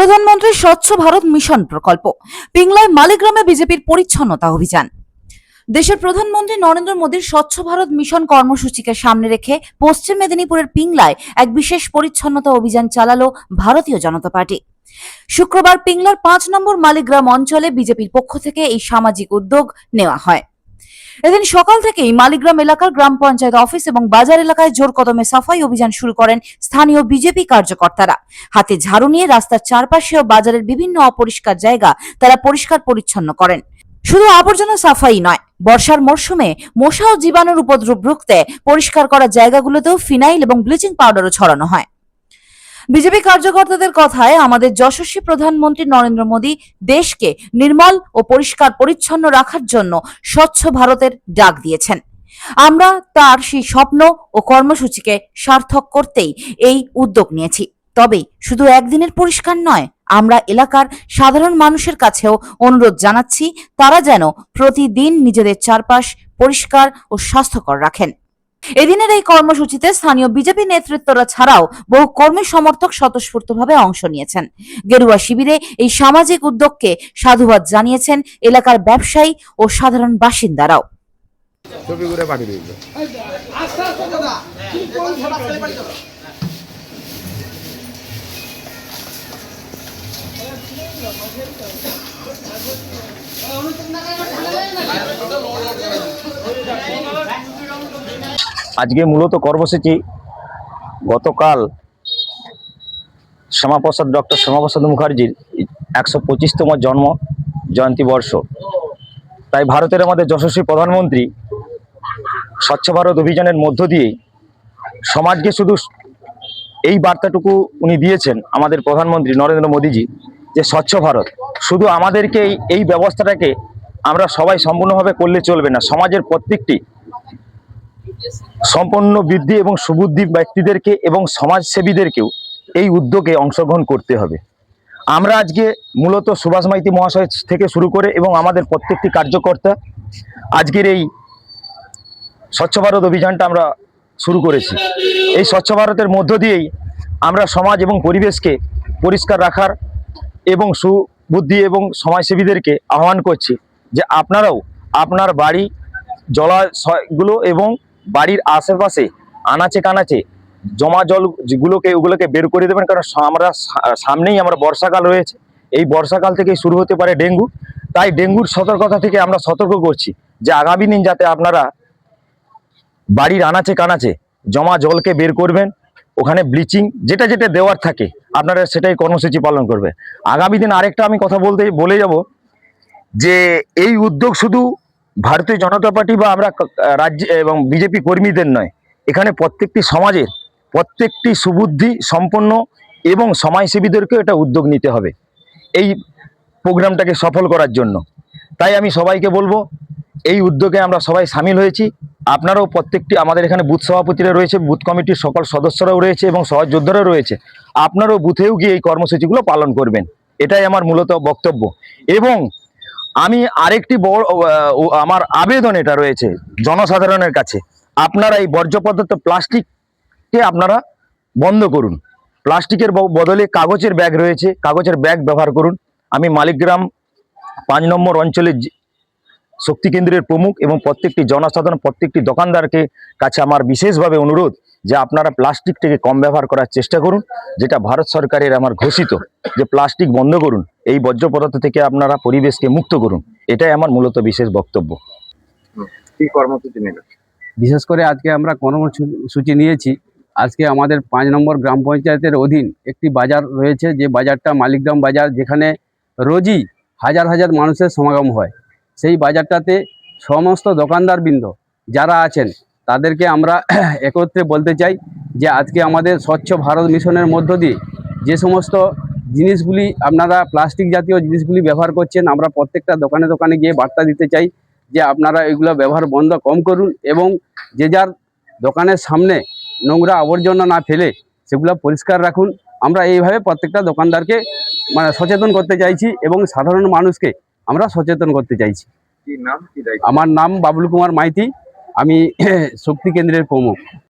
প্রধানমন্ত্রী স্বচ্ছ ভারত মিশন প্রকল্প পিংলায় মালিগ্রামে বিজেপির পরিচ্ছন্নতা অভিযান। দেশের প্রধানমন্ত্রী নরেন্দ্র মোদীর স্বচ্ছ ভারত মিশন কর্মসূচিকে সামনে রেখে পশ্চিম মেদিনীপুরের পিংলায় এক বিশেষ পরিচ্ছন্নতা অভিযান চালালো ভারতীয় জনতা পার্টি। শুক্রবার পিংলার ৫ নম্বর মালিগ্রাম অঞ্চলে বিজেপির পক্ষ থেকে এই সামাজিক উদ্যোগ নেওয়া হয়। এদিন সকাল থেকেই মালিগ্রাম এলাকার গ্রাম পঞ্চায়েত অফিস এবং বাজার এলাকায় জোর কদমে সাফাই অভিযান শুরু করেন স্থানীয় বিজেপি কার্যকর্তারা। হাতে ঝাড়ু নিয়ে রাস্তার চারপাশে ও বাজারের বিভিন্ন অপরিষ্কার জায়গা তারা পরিষ্কার পরিচ্ছন্ন করেন। শুধু আবর্জনা সাফাই নয়, বর্ষার মরশুমে মশা ও জীবাণুর উপদ্রব রুখতে পরিষ্কার করা জায়গাগুলোতেও ফিনাইল এবং ব্লিচিং পাউডারও ছড়ানো হয়। বিজেপি কার্যকর্তাদের কথায়, আমাদের যশস্বী প্রধানমন্ত্রী নরেন্দ্র মোদী দেশকে নির্মল ও পরিষ্কার পরিচ্ছন্ন রাখার জন্য স্বচ্ছ ভারতের ডাক দিয়েছেন। আমরা তার সেই স্বপ্ন ও কর্মসূচিকে সার্থক করতেই এই উদ্যোগ নিয়েছি। তবে শুধু একদিনের পরিষ্কার নয়, আমরা এলাকার সাধারণ মানুষের কাছেও অনুরোধ জানাচ্ছি তারা যেন প্রতিদিন নিজেদের চারপাশ পরিষ্কার ও স্বাস্থ্যকর রাখেন। এদিনের এই কর্মসূচিতে স্থানীয় বিজেপি নেতৃত্বরা ছাড়াও বহু কর্মী সমর্থক স্বতঃস্ফূর্তভাবে অংশ নিয়েছেন। গেরুয়া শিবিরে এই সামাজিক উদ্যোগকে সাধুবাদ জানিয়েছেন এলাকার ব্যবসায়ী ও সাধারণ বাসিন্দারাও। আজকে মূলত কর্মসূচি গতকাল ডক্টর শ্যামাপ্রসাদ মুখার্জির ১২৫তম জন্ম জয়ন্তী বর্ষ। তাই ভারতের আমাদের যশস্বী প্রধানমন্ত্রী স্বচ্ছ ভারত অভিযানের মধ্য দিয়েই সমাজকে শুধু এই বার্তাটুকু উনি দিয়েছেন, আমাদের প্রধানমন্ত্রী নরেন্দ্র মোদীজি, যে স্বচ্ছ ভারত শুধু আমাদেরকে এই ব্যবস্থাটাকে আমরা সবাই সম্পূর্ণভাবে করলে চলবে না, সমাজের প্রত্যেকটি সম্পন্ন বৃদ্ধি এবং সুবুদ্ধি ব্যক্তিদেরকে এবং সমাজসেবীদেরকেও এই উদ্যোগে অংশগ্রহণ করতে হবে। আমরা আজকে মূলত সুভাষ মাইতি মহাশয় থেকে শুরু করে এবং আমাদের প্রত্যেকটি কার্যকর্তা আজকের এই স্বচ্ছ ভারত অভিযানটা আমরা শুরু করেছি। এই স্বচ্ছ ভারতের মধ্য দিয়েই আমরা সমাজ এবং পরিবেশকে পরিষ্কার রাখার এবং সুবুদ্ধি এবং সমাজসেবীদেরকে আহ্বান করছি যে আপনারাও আপনার বাড়ি জলাশয়গুলো এবং বাড়ির আশেপাশে আনাচে কানাচে জমা ওগুলোকে বের করে দেবেন। কারণ আমরা সামনেই আমরা বর্ষাকাল রয়েছে, এই বর্ষাকাল থেকেই শুরু হতে পারে ডেঙ্গু। তাই ডেঙ্গুর সতর্কতা থেকে আমরা সতর্ক করছি যে আগামী দিন যাতে আপনারা বাড়ির আনাচে কানাচে জমা জলকে বের করবেন, ওখানে ব্লিচিং যেটা যেটা দেওয়ার থাকে আপনারা সেটাই কর্মসূচি পালন করবে। আগামী দিন আরেকটা আমি কথা বলে যাব যে এই উদ্যোগ শুধু ভারতীয় জনতা পার্টি বা আমরা রাজ্য এবং বিজেপি কর্মীদের নয়, এখানে প্রত্যেকটি সমাজের প্রত্যেকটি সুবুদ্ধি সম্পন্ন এবং সমাজসেবীদেরকেও এটা উদ্যোগ নিতে হবে এই প্রোগ্রামটাকে সফল করার জন্য। তাই আমি সবাইকে বলবো, এই উদ্যোগে আমরা সবাই সামিল হয়েছি। আপনারাও প্রত্যেকটি, আমাদের এখানে বুথ সভাপতিরা রয়েছে, বুথ কমিটির সকল সদস্যরাও রয়েছে এবং সহযোদ্ধারাও রয়েছে, আপনারাও বুথেও গিয়ে এই কর্মসূচিগুলো পালন করবেন, এটাই আমার মূলত বক্তব্য। এবং আমি আরেকটি বড় আমার আবেদন এটা রয়েছে জনসাধারণের কাছে, আপনারা এই বর্জ্য পদার্থ প্লাস্টিককে আপনারা বন্ধ করুন। প্লাস্টিকের বদলে কাগজের ব্যাগ রয়েছে, কাগজের ব্যাগ ব্যবহার করুন। আমি মালিগ্রাম ৫ নম্বর অঞ্চলের শক্তি কেন্দ্রের প্রমুখ এবং প্রত্যেকটি জনসাধারণ প্রত্যেকটি দোকানদারকে কাছে আমার বিশেষভাবে অনুরোধ যে আপনারা প্লাস্টিকটাকে কম ব্যবহার করার চেষ্টা করুন, যেটা ভারত সরকারের আমার ঘোষিত যে প্লাস্টিক বন্ধ করুন, এই বর্জ্য পদার্থ থেকে আপনারা পরিবেশকে মুক্ত করুন, এটাই আমার মূলত বিশেষ বক্তব্য। কি কর্মসূচি নিল? বিশেষ করে আজকে আমরা কর্মসূচি নিয়েছি। আজকে আমাদের ৫ নম্বর গ্রাম পঞ্চায়েতের অধীন একটি বাজার রয়েছে, যে বাজারটা মালিগ্রাম বাজার, যেখানে রোজই হাজার হাজার মানুষের সমাগম হয়। সেই বাজারটাতে সমস্ত দোকানদারবৃন্দ যারা আছেন তাদেরকে আমরা একত্রে বলতে চাই যে আজকে আমাদের স্বচ্ছ ভারত মিশনের মধ্য দিয়ে যে সমস্ত জিনিসগুলি আপনারা প্লাস্টিক জাতীয় জিনিসগুলি ব্যবহার করছেন, আমরা প্রত্যেকটা দোকানে দোকানে গিয়ে বার্তা দিতে চাই যে আপনারা এগুলো ব্যবহার বন্ধ কম করুন এবং যে যার দোকানের সামনে নোংরা আবর্জনা না ফেলে সেগুলো পরিষ্কার রাখুন। আমরা এইভাবে প্রত্যেকটা দোকানদারকে সচেতন করতে চাইছি এবং সাধারণ মানুষকে আমরা সচেতন করতে চাইছি। কি নাম, কি দায়িত্ব? আমার নাম বাবলু কুমার মাইতি, আমি শক্তি কেন্দ্রের প্রমুখ।